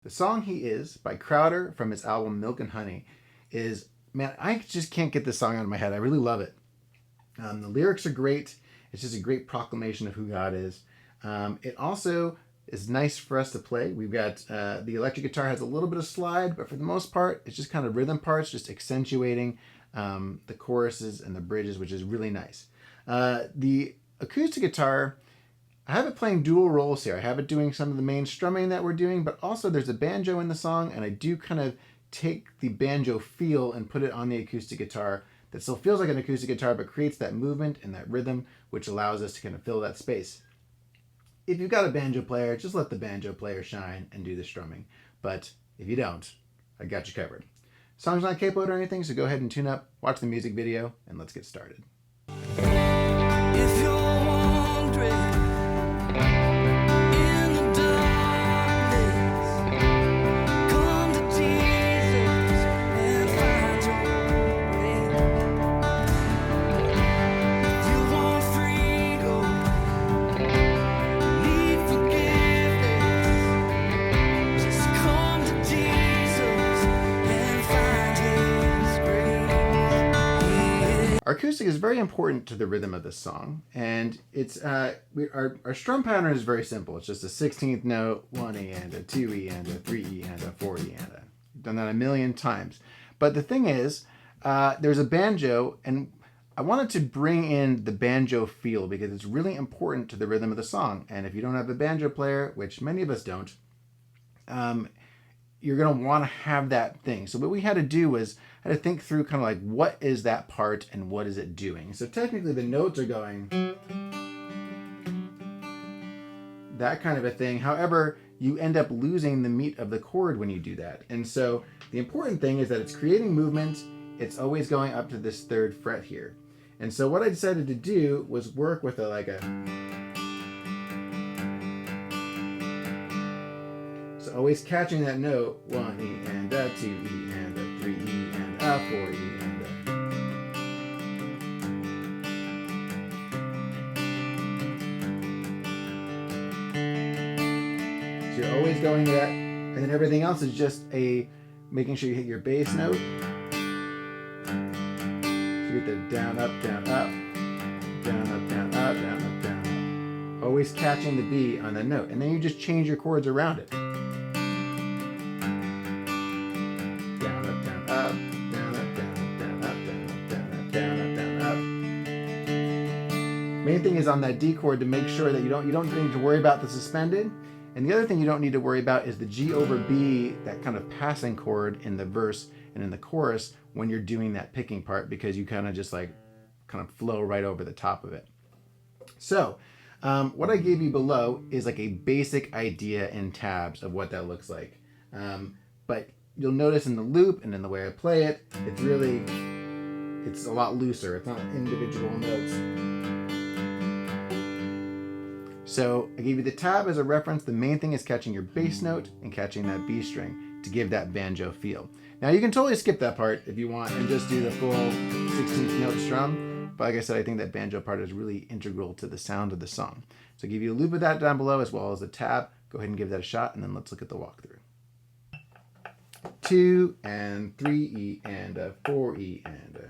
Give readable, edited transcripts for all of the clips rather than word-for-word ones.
The song He Is by Crowder from his album Milk and Honey is, man, I just can't get this song out of my head. I really love it. The lyrics are great. It's just a great proclamation of who God is. It also is nice for us to play. We've got the electric guitar has a little bit of slide, but for the most part, it's just kind of rhythm parts, just accentuating the choruses and the bridges, which is really nice. The acoustic guitar, I have it playing dual roles here. I have it doing some of the main strumming that we're doing, but also there's a banjo in the song, and I do kind of take the banjo feel and put it on the acoustic guitar that still feels like an acoustic guitar, but creates that movement and that rhythm, which allows us to kind of fill that space. If you've got a banjo player, just let the banjo player shine and do the strumming. But if you don't, I got you covered. Song's not capoed or anything, so go ahead and tune up, watch the music video, and let's get started. If you're wandering in the darkness, come to Jesus and find your way. If you want freedom, need forgiveness, just come to Jesus and find His grace. Our acoustic is very important to the rhythm of this song, and it's our strum pattern is very simple. It's just a 16th note, 1 E and a 2 E and a 3 E and a 4 E and a. I've done that a million times. But the thing is, there's a banjo, and I wanted to bring in the banjo feel because it's really important to the rhythm of the song. And if you don't have a banjo player, which many of us don't, you're going to want to have that thing. So what we had to do was I had to think through kind of like, what is that part and what is it doing? So technically the notes are going that kind of a thing. However, you end up losing the meat of the chord when you do that. And so the important thing is that it's creating movement. It's always going up to this 3rd fret here. And so what I decided to do was work with So always catching that note, 1 E and a 2 E and a 3 E and a 4 E and a. So you're always going to that, and then everything else is just making sure you hit your bass note. So you get the down, up, down, up, down, up, down, up, down, up, down, up. Always catching the B on the note, and then you just change your chords around it. Main thing is on that D chord to make sure that you don't need to worry about the suspended. And the other thing you don't need to worry about is the G over B, that kind of passing chord in the verse and in the chorus when you're doing that picking part, because you kind of just kind of flow right over the top of it. So what I gave you below is like a basic idea in tabs of what that looks like. But you'll notice in the loop and in the way I play it, it's a lot looser. It's not individual notes. So I gave you the tab as a reference. The main thing is catching your bass note and catching that B string to give that banjo feel. Now you can totally skip that part if you want and just do the full 16th note strum. But like I said, I think that banjo part is really integral to the sound of the song. So I'll give you a loop of that down below as well as the tab. Go ahead and give that a shot, and then let's look at the walkthrough. 2 and 3 E and a 4 E and a.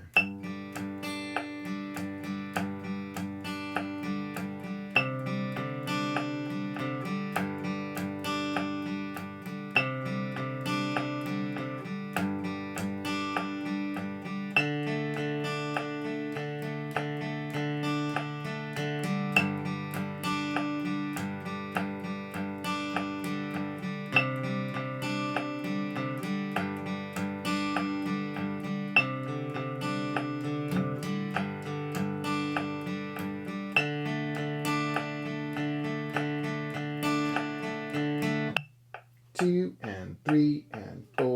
Two and 3 and 4